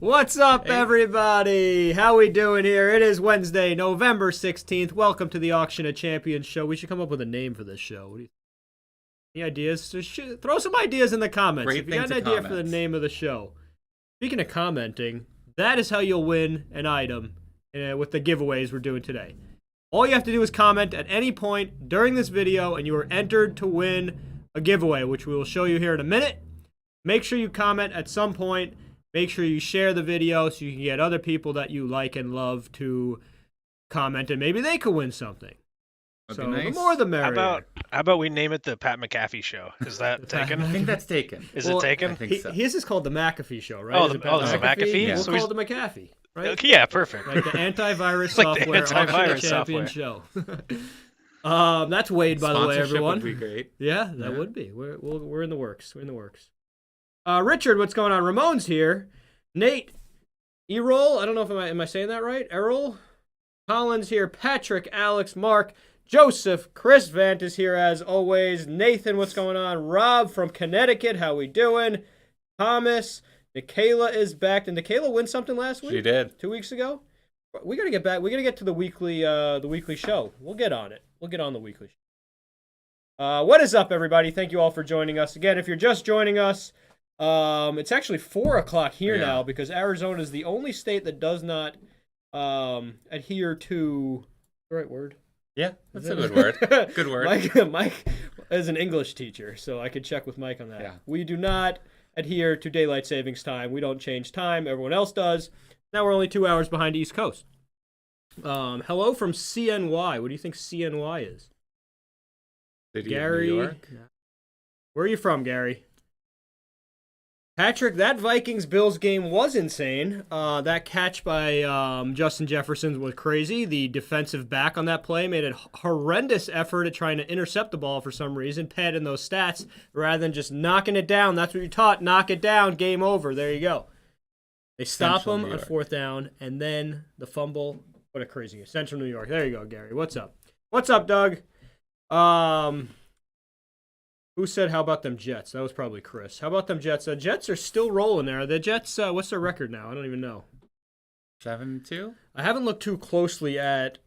What's up, everybody? How we doing here? It is Wednesday, November 16th. Welcome to the Auction of Champions show. We should come up with a name for this show. What do you think? Any ideas? Throw some ideas in the comments. If you got an idea for the name of the show. Speaking of commenting, that is how you'll win an item with the giveaways we're doing today. All you have to do is comment at any point during this video, and you are entered to win a giveaway, which we will show you here in a minute. Make sure you comment at some point. Make sure you share the video so you can get other people that you like and love to comment, and maybe they could win something. That'd So be nice. the more the merrier. How about we name it the Pat McAfee Show? Is that taken? I think that's taken. Is it taken? I think so. His is called the McAfee Show, right? Oh, Is the- it Pat oh, it's the McAfee? We'll So call it the McAfee, right? Okay, yeah, perfect. Like the antivirus Like the software antivirus champion software. show. That's Wade, by the way, Sponsorship everyone. would be great. Yeah, that Yeah. would be. We're in the works. We're in the works. Richard, what's going on? Ramon's here. Nate, Errol, I don't know if am I saying that right? Errol, Collins here. Patrick, Alex, Mark, Joseph, Chris Vant is here as always. Nathan, what's going on? Rob from Connecticut, how we doing? Thomas, Nikayla is back. Did Nikayla win something last week? She did. 2 weeks ago. We gotta get back. We gotta get to the weekly show. We'll get on it. We'll get on the weekly show. What is up, everybody? Thank you all for joining us again. If you're just joining us, it's actually 4 o'clock here now because Arizona is the only state that does not adhere to the right word. Yeah, that's a good word. Good word. Mike is an English teacher, so I could check with Mike on that. Yeah. We do not adhere to daylight savings time. We don't change time. Everyone else does. Now we're only 2 hours behind East Coast. Hello from CNY. What do you think CNY is? City Gary. of New York. Where are you from, Gary? Patrick, that Vikings-Bills game was insane. That catch by Justin Jefferson was crazy. The defensive back on that play made a horrendous effort at trying to intercept the ball for some reason, padding those stats, rather than just knocking it down. That's what you're taught. Knock it down. Game over. There you go. They stop Central him New on York. 4th down, and then the fumble. What a crazy game. Central New York. There you go, Gary. What's up? What's up, Doug? Who said, how about them Jets? That was probably Chris. How about them Jets? Jets are still rolling there. The Jets, what's their record now? I don't even know. 7-2? I haven't looked too closely at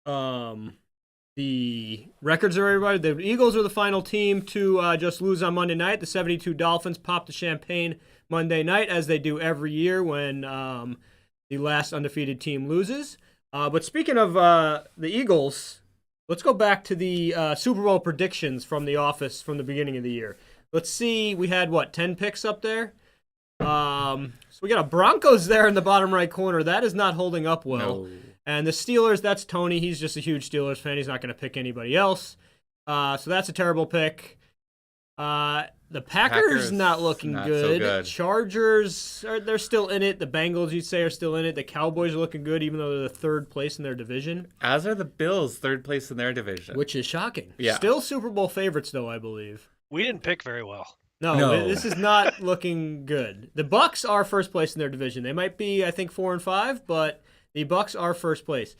the records of everybody. The Eagles are the final team to just lose on Monday night. The 72 Dolphins popped the champagne Monday night, as they do every year when the last undefeated team loses. But speaking of the Eagles, let's go back to the Super Bowl predictions from the office from the beginning of the year. Let's see. We had, 10 picks up there? So we got a Broncos there in the bottom right corner. That is not holding up well. No. And the Steelers, that's Tony. He's just a huge Steelers fan. He's not going to pick anybody else. So that's a terrible pick. The Packers not looking not good. so good. Chargers, they're still in it. The Bengals, you'd say, are still in it. The Cowboys are looking good, even though they're the 3rd place in their division. As are the Bills, 3rd place in their division. Which is shocking. Yeah. Still Super Bowl favorites, though, I believe. We didn't pick very well. No, this is not looking good. The Bucks are 1st place in their division. They might be, I think, 4 and 5, but the Bucks are 1st place.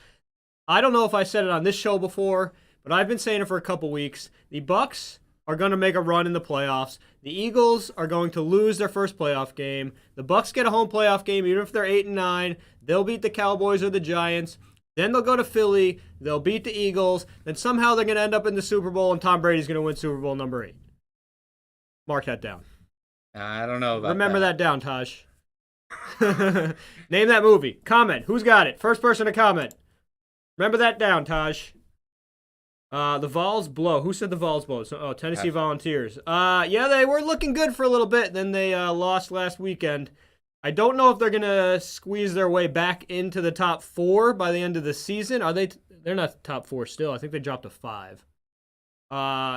I don't know if I said it on this show before, but I've been saying it for a couple weeks. The Bucks are going to make a run in the playoffs. The Eagles are going to lose their first playoff game. The Bucks get a home playoff game, even if they're 8-9. They'll beat the Cowboys or the Giants. Then they'll go to Philly. They'll beat the Eagles. Then somehow they're going to end up in the Super Bowl, and Tom Brady's going to win Super Bowl number 8. Mark that down. I don't know about Remember that down, Taj. Name that movie. Comment. Who's got it? First person to comment. Remember that down, Taj. The Vols blow. Who said the Vols blow? Tennessee Volunteers. Yeah, they were looking good for a little bit. Then they lost last weekend. I don't know if they're gonna squeeze their way back into the top 4 by the end of the season. Are they? They're not top 4 still. I think they dropped to 5.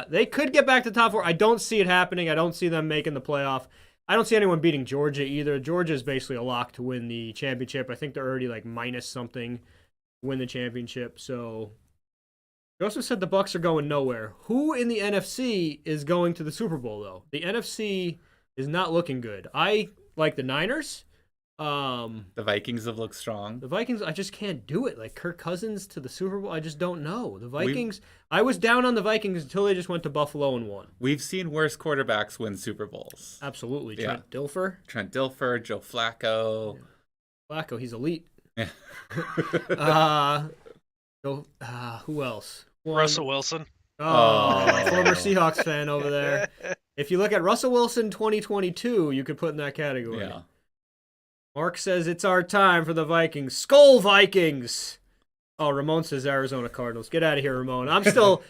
They could get back to top 4. I don't see it happening. I don't see them making the playoff. I don't see anyone beating Georgia either. Georgia is basically a lock to win the championship. I think they're already like minus something to win the championship. So Joseph said the Bucks are going nowhere. Who in the NFC is going to the Super Bowl though? The NFC is not looking good. I like the Niners. The Vikings have looked strong. The Vikings, I just can't do it. Like Kirk Cousins to the Super Bowl, I just don't know. The Vikings, I was down on the Vikings until they just went to Buffalo and won. We've seen worse quarterbacks win Super Bowls. Absolutely. Yeah. Trent Dilfer. Trent Dilfer, Joe Flacco. Flacco, he's elite. Yeah. Who else? Russell Wilson. Oh, former Seahawks fan over there. If you look at Russell Wilson 2022, you could put in that category. Yeah. Mark says it's our time for the Vikings. Skull Vikings. Oh, Ramon says Arizona Cardinals. Get out of here, Ramon. I'm still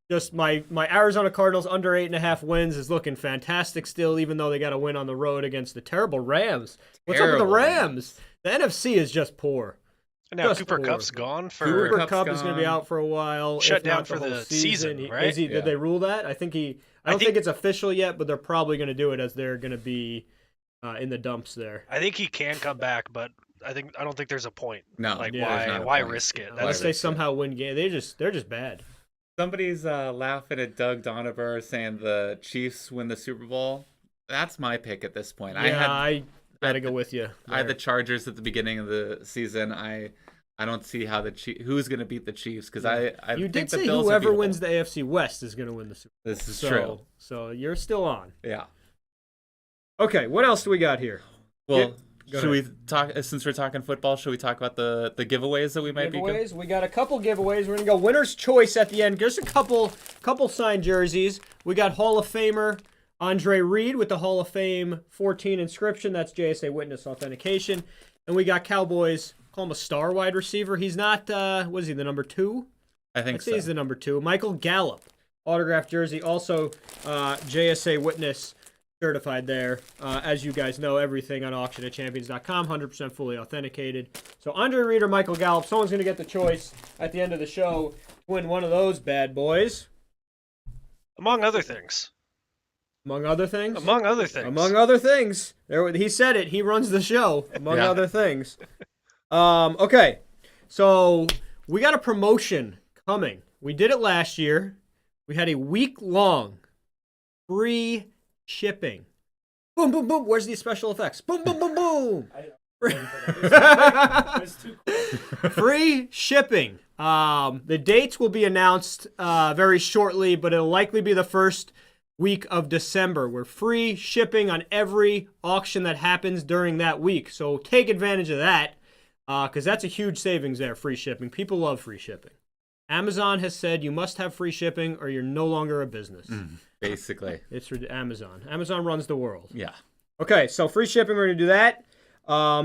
just my Arizona Cardinals under 8.5 wins is looking fantastic still, even though they got a win on the road against the terrible Rams. What's up with the Rams? The NFC is just poor. And now Just Cooper poor. Kupp's gone for Cooper Cup's Kupp is going to be gone. out for a while. Shut if not down for whole the season, right? Is he? Yeah. Did they rule that? I don't think it's official yet, but they're probably going to do it as they're going to be in the dumps there. I think he can come back, but I don't think there's a point. No. Like Yeah, there's not a why point. risk it? Unless That's they somehow win game, they're just bad. Somebody's laughing at Doug Donover saying the Chiefs win the Super Bowl. That's my pick at this point. I gotta go with you. I had the Chargers at the beginning of the season. I don't see how who's going to beat the Chiefs because I You think did the say Bills are whoever beatable. wins the AFC West is going to win the Super Bowl. This is true. So you're still on. Yeah. Okay, what else do we got here? Well, Go should we talk since we're talking football? Should we talk about the giveaways that we might be? Giveaways. We got a couple giveaways. We're gonna go winner's choice at the end. Just a couple signed jerseys. We got Hall of Famer Andre Reed with the Hall of Fame 14 inscription. That's JSA Witness authentication. And we got Cowboys. Call him a star wide receiver. He's not. What is he? The number 2? I think I'd say so. he's the number 2. Michael Gallup, autographed jersey. Also, JSA Witness certified there. As you guys know, everything on auction@champions.com, 100% fully authenticated. So Andre Reed or Michael Gallup, someone's going to get the choice at the end of the show to win one of those bad boys. among other things. Among other things? Among other things. Among other things. He said it. He runs the show. Among Yeah. other things. Okay. So we got a promotion coming. We did it last year. We had a week-long free shipping. Boom, boom, boom. Where's the special effects? Boom, boom, boom, boom. Free shipping. The dates will be announced very shortly, but it'll likely be the first week of December. We're free shipping on every auction that happens during that week. So take advantage of that because that's a huge savings there, free shipping. People love free shipping. Amazon has said you must have free shipping or you're no longer a business. Basically. It's Amazon. Amazon runs the world. Yeah. Okay, so free shipping, we're going to do that.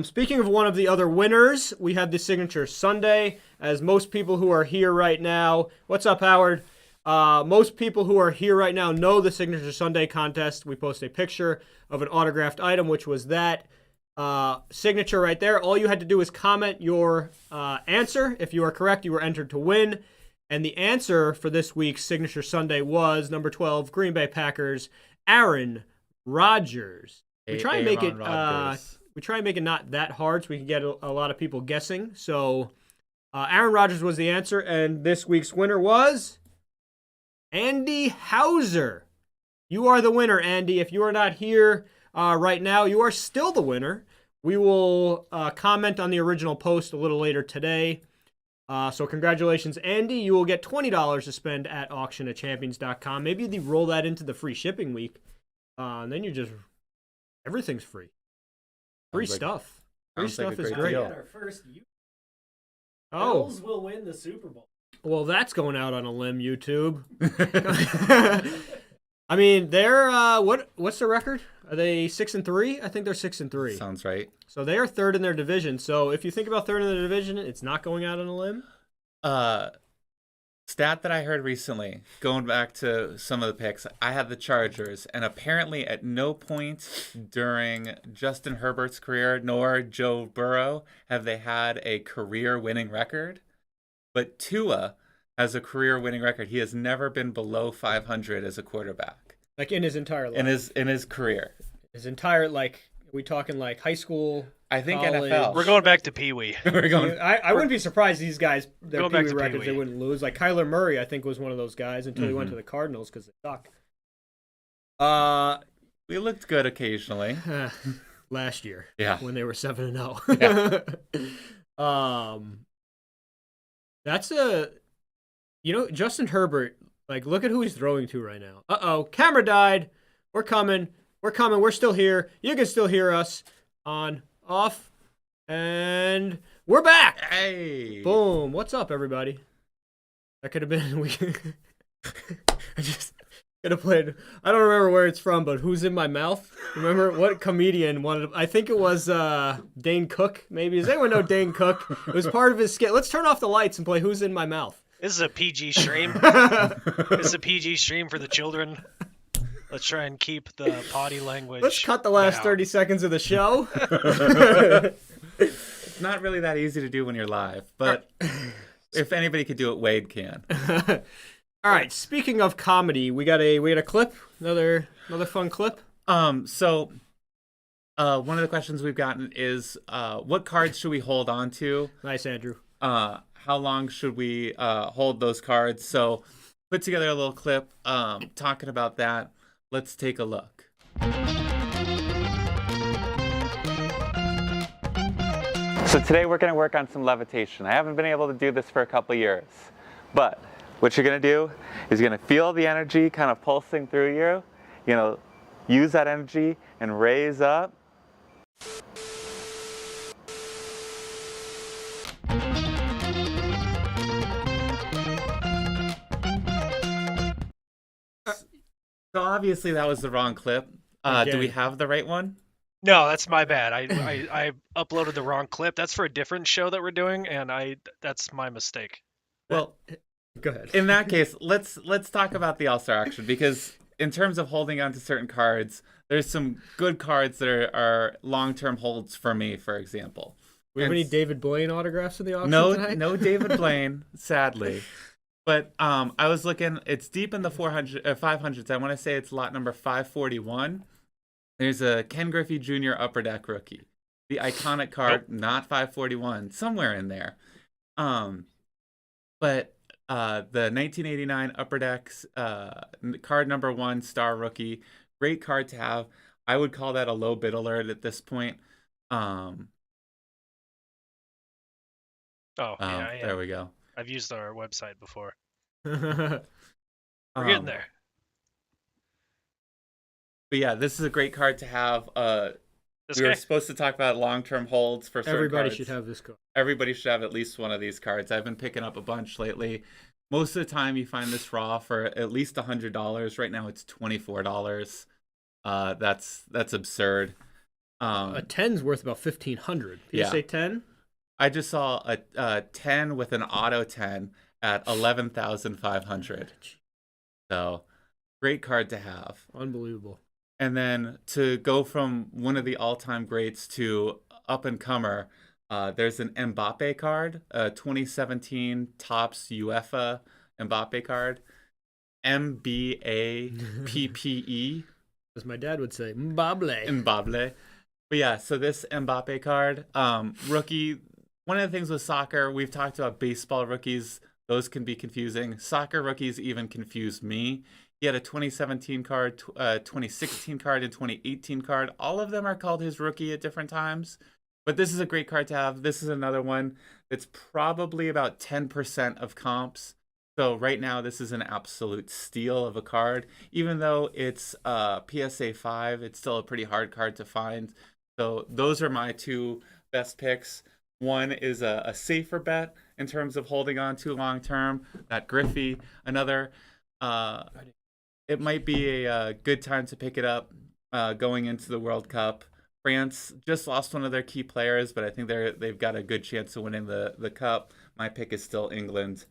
Speaking of one of the other winners, we have the Signature Sunday. As most people who are here right now, what's up, Howard? Most people who are here right now know the Signature Sunday contest. We post a picture of an autographed item, which was that signature right there. All you had to do is comment your answer. If you are correct, you were entered to win. And the answer for this week's Signature Sunday was number 12, Green Bay Packers, Aaron Rodgers. We try and make it not that hard so we can get a lot of people guessing. So Aaron Rodgers was the answer, and this week's winner was Andy Hauser. You are the winner, Andy. If you are not here right now, you are still the winner. We will comment on the original post a little later today. So congratulations, Andy. You will get $20 to spend at auction@champions.com. Maybe they roll that into the free shipping week. And then everything's free. Free stuff. Free sounds like stuff a is great great. deal. Our first Oh, Bills will win the Super Bowl. well, that's going out on a limb, YouTube. I mean, they're what's the record? Are they 6-3? I think they're 6-3. Sounds right. So they are third in their division. So if you think about third in the division, it's not going out on a limb. Stat that I heard recently, going back to some of the picks, I had the Chargers, and apparently at no point during Justin Herbert's career nor Joe Burrow have they had a career winning record. But Tua has a career winning record. He has never been below 500 as a quarterback Like in his entire life. in his career. His entire, like, are we talking like high school? I think College. NFL. We're going back to Pee Wee. We're going. I wouldn't be surprised these guys, their Going back Pee Wee to records, Pee they Wee. wouldn't lose. Like Kyler Murray, I think, was one of those guys until he went Mhm. to the Cardinals because they suck. We looked good occasionally. Last year. Yeah. When they were 7-0. Yeah. That's Justin Herbert, like, look at who he's throwing to right now. Uh-oh, camera died. We're coming. We're still here. You can still hear us on, off. And we're back. Hey. Boom. What's up, everybody? That could have been. I just could have played. I don't remember where it's from, but Who's in My Mouth? Remember what comedian wanted? I think it was Dane Cook. Maybe does anyone know Dane Cook? It was part of his skit. Let's turn off the lights and play Who's in My Mouth. This is a PG stream. This is a PG stream for the children. Let's try and keep the potty language. Let's cut the last down. 30 seconds of the show. It's not really that easy to do when you're live, but if anybody could do it, Wade can. All right. Speaking of comedy, we got a clip. Another fun clip. So one of the questions we've gotten is what cards should we hold on to? Nice, Andrew. How long should we hold those cards? So put together a little clip talking about that. Let's take a look. So today we're going to work on some levitation. I haven't been able to do this for a couple years, but what you're going to do is you're going to feel the energy kind of pulsing through you. You know, use that energy and raise up. So obviously that was the wrong clip. Do we have the right one? No, that's my bad. I uploaded the wrong clip. That's for a different show that we're doing, and that's my mistake. Well, Go ahead. in that case, let's talk about the All-Star action, because in terms of holding on to certain cards, there's some good cards that are long-term holds for me, for example. We have any David Blaine autographs in the auction No, tonight? no David Blaine, sadly. But I was looking, it's deep in the 500s. I want to say it's lot number 541. There's a Ken Griffey Jr. Upper Deck rookie. The iconic card, not 541, somewhere in there. But the 1989 Upper Decks card number 1 star rookie, great card to have. I would call that a low bid alert at this point. There we go. I've used our website before. We're We're getting there. But yeah, this is a great card to have. This We were guy? supposed to talk about long-term holds for certain Everybody cards. should have this card. Everybody should have at least one of these cards. I've been picking up a bunch lately. Most of the time, you find this raw for at least $100. Right now, it's $24. That's absurd. A 10's worth about $1,500. Yeah. PSA 10? I just saw a 10 with an auto 10 at $11,500. So, great card to have. Unbelievable. And then to go from one of the all-time greats to up-and-comer, there's an Mbappe card, a 2017 Topps UEFA Mbappe card, MBAPPE. As my dad would say, Mbable. Mbappe. But yeah, so this Mbappe card, rookie, one of the things with soccer, we've talked about baseball rookies. Those can be confusing. Soccer rookies even confuse me. He had a 2017 card, 2016 card, and 2018 card. All of them are called his rookie at different times. But this is a great card to have. This is another one that's probably about 10% of comps. So right now, this is an absolute steal of a card. Even though it's PSA 5, it's still a pretty hard card to find. So those are my two best picks. One is a safer bet in terms of holding on to long term. That Griffey. Another, it might be a good time to pick it up going into the World Cup. France just lost one of their key players, but I think they've got a good chance of winning the cup. My pick is still England.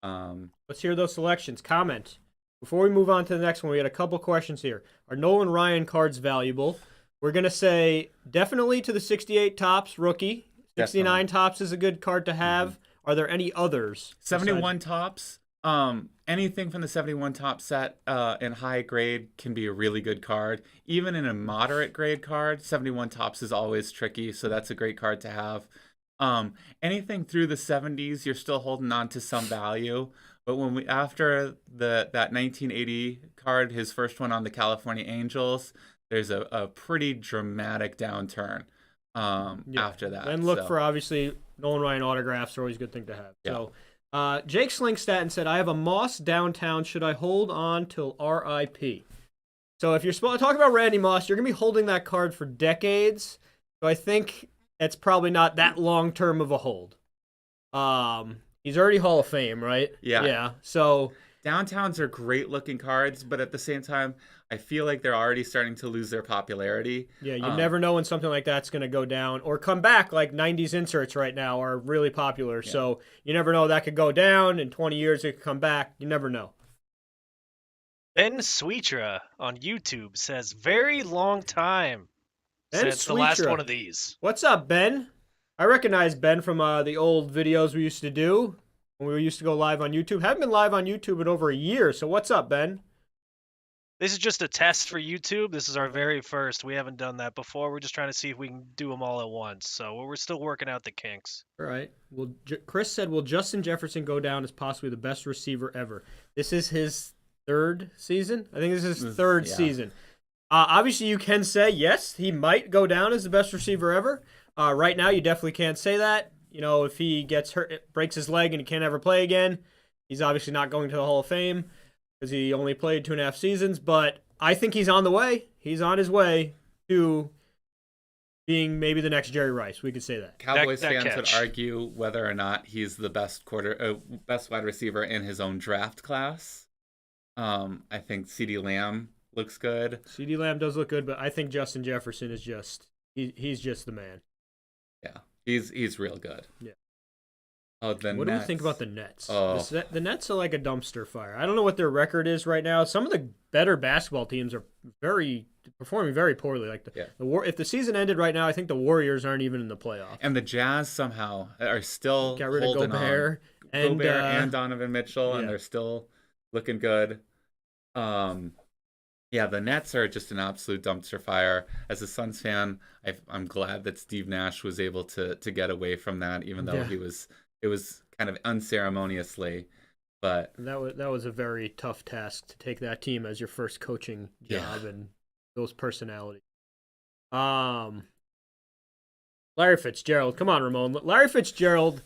Let's hear those selections. Comment. Before we move on to the next one, we had a couple questions here. Are Nolan Ryan cards valuable? We're going to say definitely to the 68 Topps rookie. 69 Definitely. Topps is a good card to have. Are there any others? 71 Topps. Anything from the 71 top set in high grade can be a really good card. Even in a moderate grade card, 71 Topps is always tricky, so that's a great card to have. Anything through the 70s, you're still holding on to some value. But when we after that 1980 card, his first one on the California Angels, there's a pretty dramatic downturn after that. And look so. for, obviously, Nolan Ryan autographs are always a good thing to have. Yeah. So, Jake Slingstatin said, I have a Moss downtown. Should I hold on till RIP? So if you're talking about Randy Moss, you're going to be holding that card for decades. So I think it's probably not that long term of a hold. He's already Hall of Fame, right? Yeah. Yeah. So Downtowns are great looking cards, but at the same time, I feel like they're already starting to lose their popularity. yeah, you never know when something like that's going to go down or come back. Like 90s inserts right now are really popular. Yeah. So you never know, that could go down. In 20 years, it could come back. You never know. Ben Sweetra on YouTube says, very long time Ben since the last Sweetra. one of these. What's up, Ben? I recognize Ben from the old videos we used to do when we used to go live on YouTube. Haven't been live on YouTube in over a year. So what's up, Ben? This is just a test for YouTube. This is our very first. We haven't done that before. We're just trying to see if we can do them all at once. So we're still working out the kinks. All right. Well, Chris said, will Justin Jefferson go down as possibly the best receiver ever? This is his third season. I think this is his third season. Obviously, you can say, yes, he might go down as the best receiver ever. Right now, you definitely can't say that. You know, if he gets hurt, breaks his leg, and he can't ever play again, he's obviously not going to the Hall of Fame because he only played 2.5 seasons. But I think he's on the way. He's on his way to being maybe the next Jerry Rice. We could say that. Cowboys that fans would catch. argue whether or not he's the best best wide receiver in his own draft class. I think CeeDee Lamb looks good. CeeDee Lamb does look good, but I think Justin Jefferson is just he's just the man. Yeah, he's real good. Yeah. Oh, the What Nets. do we think about the Nets? Oh. The Nets are like a dumpster fire. I don't know what their record is right now. Some of the better basketball teams are performing very poorly. Like if the season ended right now, I think the Warriors aren't even in the playoffs. And the Jazz somehow are still Got rid of holding Gobert on. and Gobert and Donovan Mitchell, yeah. and they're still looking good. Yeah, the Nets are just an absolute dumpster fire. As a Suns fan, I'm glad that Steve Nash was able to get away from that, even though it was kind of unceremoniously. But that was a very tough task to take that team as your first coaching job and those personalities. Larry Fitzgerald, come on, Ramon. Larry Fitzgerald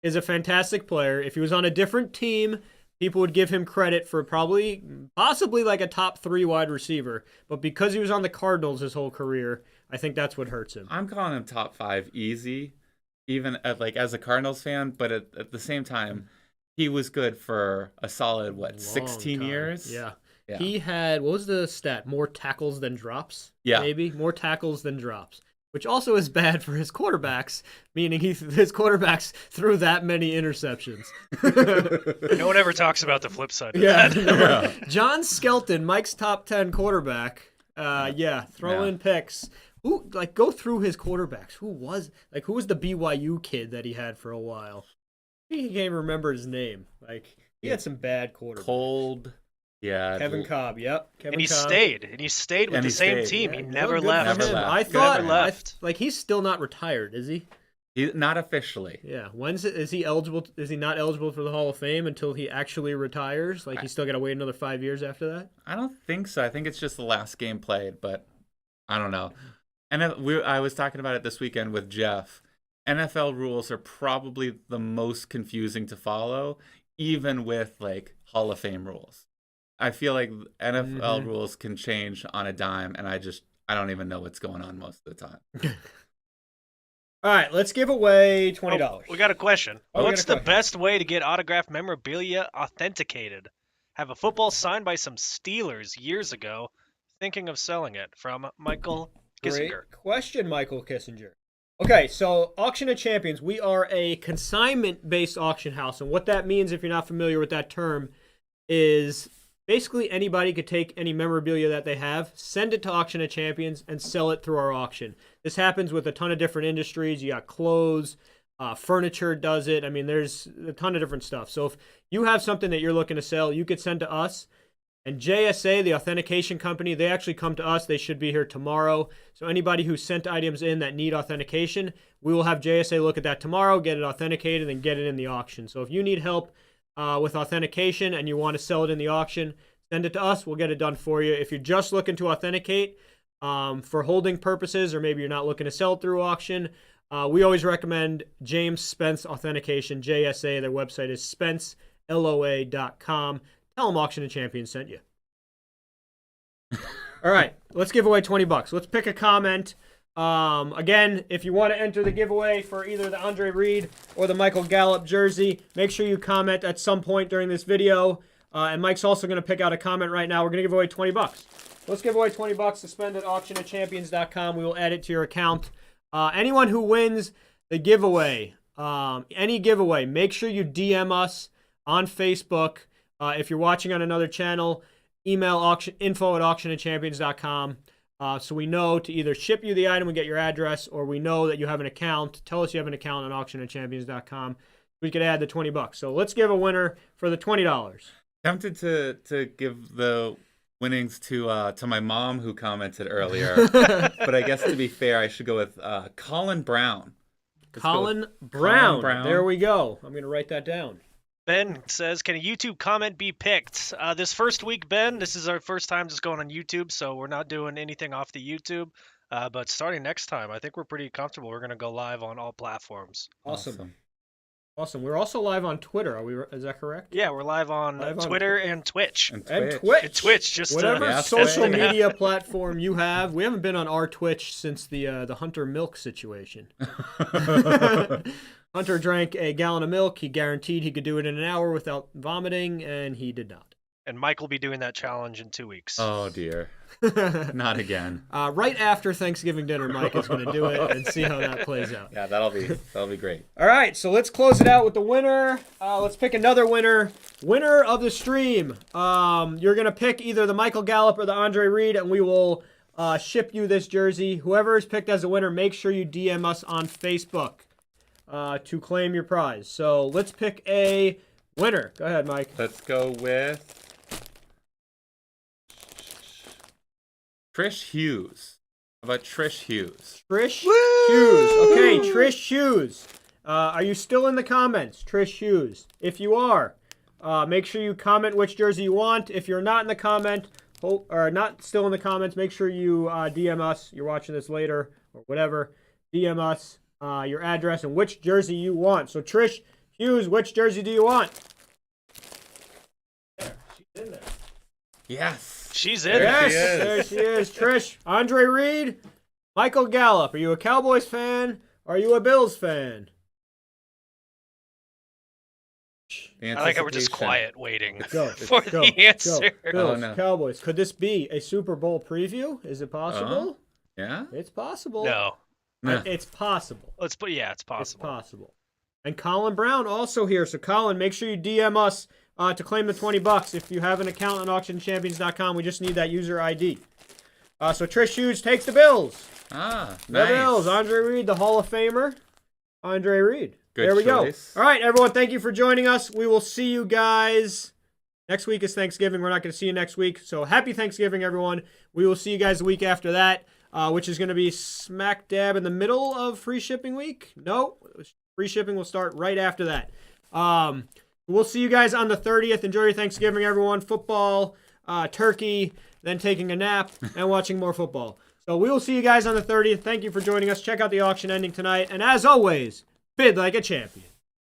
is a fantastic player. If he was on a different team, people would give him credit for possibly like a top 3 wide receiver. But because he was on the Cardinals his whole career, I think that's what hurts him. I'm calling him top 5 easy, even as a Cardinals fan. But at the same time, he was good for a solid, 16 years? Yeah. Yeah. He had, what was the stat? More tackles than drops? Yeah. Maybe? More tackles than drops. Which also is bad for his quarterbacks, meaning his quarterbacks threw that many interceptions. No one ever talks about the flip side of Yeah. that. John Skelton, Mike's top 10 quarterback. Throw in picks. Go through his quarterbacks. Who was the BYU kid that he had for a while? He can't even remember his name. He had some bad quarterbacks. Cold. Yeah. Kevin Cobb, yep. And he stayed with the same team. He never left. Never left. I thought, Never left. he's still not retired, is he? Not officially. Yeah. Is he eligible? Is he not eligible for the Hall of Fame until he actually retires? He's still got to wait another 5 years after that? I don't think so. I think it's just the last game played, but I don't know. And I was talking about it this weekend with Jeff. NFL rules are probably the most confusing to follow, even with Hall of Fame rules. I feel like NFL rules can change on a dime, and I don't even know what's going on most of the time. All right, let's give away $20. Oh, we got a question. Oh, we got What's a the question. best way to get autographed memorabilia authenticated? Have a football signed by some Steelers years ago. Thinking of selling it. From Michael Kissinger. Great question, Michael Kissinger. Okay, so Auction of Champions, we are a consignment-based auction house, and what that means, if you're not familiar with that term, is basically anybody could take any memorabilia that they have, send it to Auction of Champions, and sell it through our auction. This happens with a ton of different industries. You got clothes, furniture does it. I mean, there's a ton of different stuff. So if you have something that you're looking to sell, you could send to us. And JSA, the authentication company, they actually come to us. They should be here tomorrow. So anybody who sent items in that need authentication, we will have JSA look at that tomorrow, get it authenticated, and get it in the auction. So if you need help with authentication and you want to sell it in the auction, send it to us. We'll get it done for you. If you're just looking to authenticate for holding purposes, or maybe you're not looking to sell it through auction, we always recommend James Spence Authentication, JSA. Their website is spenceloa.com. Tell them Auction of Champions sent you. All right, let's give away $20. Let's pick a comment. Again, if you want to enter the giveaway for either the Andre Reed or the Michael Gallup jersey, make sure you comment at some point during this video. And Mike's also going to pick out a comment right now. We're going to give away $20. Let's give away $20 to spend at auctionatchampions.com. We will add it to your account. Anyone who wins the giveaway, any giveaway, make sure you DM us on Facebook. If you're watching on another channel, email info@auctionatchampions.com. So we know to either ship you the item and get your address, or we know that you have an account. Tell us you have an account on auctionatchampions.com. We could add the $20. So let's give a winner for the $20. Tempted to give the winnings to my mom who commented earlier, but I guess to be fair, I should go with Colin Brown. Colin Brown. There we go. I'm going to write that down. Ben says, can a YouTube comment be picked? This first week, Ben, this is our first time just going on YouTube, so we're not doing anything off the YouTube. But starting next time, I think we're pretty comfortable. We're going to go live on all platforms. Awesome. We're also live on Twitter. Is that correct? Yeah, we're live on Twitter and Twitch. And Twitch. And Twitch, just whatever social media platform you have. We haven't been on our Twitch since the Hunter milk situation. Hunter drank a gallon of milk. He guaranteed he could do it in an hour without vomiting, and he did not. And Mike will be doing that challenge in 2 weeks. Oh, dear. Not again. Right after Thanksgiving dinner, Mike is going to do it and see how that plays out. Yeah, that'll be great. All right, so let's close it out with the winner. Let's pick another winner. Winner of the stream. You're going to pick either the Michael Gallup or the Andre Reed, and we will ship you this jersey. Whoever is picked as a winner, make sure you DM us on Facebook to claim your prize. So let's pick a winner. Go ahead, Mike. Let's go with Trish Hughes. How about Trish Hughes? Trish Hughes. Okay, Trish Hughes. Are you still in the comments, Trish Hughes? If you are, make sure you comment which jersey you want. If you're not in the comment, or not still in the comments, make sure you DM us. You're watching this later or whatever. DM us your address and which jersey you want. So Trish Hughes, which jersey do you want? There, she's in there. Yes. She's in. Yes, there she is. Trish, Andre Reed, Michael Gallup. Are you a Cowboys fan? Or are you a Bills fan? I like how we're just quiet waiting Go, for go, the answer. Go. Bills, Oh, no. Cowboys. Could this be a Super Bowl preview? Is it possible? Yeah? It's possible. No. It's possible. It's possible. It's possible. And Colin Brown also here. So Colin, make sure you DM us to claim the $20. If you have an account on auctionchampions.com, we just need that user ID. So Trish Hughes takes the Bills. Ah, The nice. Bills. Andre Reed, the Hall of Famer. Andre Reed. Good there we choice. go. All right, everyone. Thank you for joining us. We will see you guys. Next week is Thanksgiving. We're not going to see you next week. So happy Thanksgiving, everyone. We will see you guys the week after that, which is going to be smack dab in the middle of free shipping week. No, free shipping will start right after that. We'll see you guys on the 30th. Enjoy your Thanksgiving, everyone. Football, turkey, then taking a nap and watching more football. So we will see you guys on the 30th. Thank you for joining us. Check out the auction ending tonight. And as always, bid like a champion.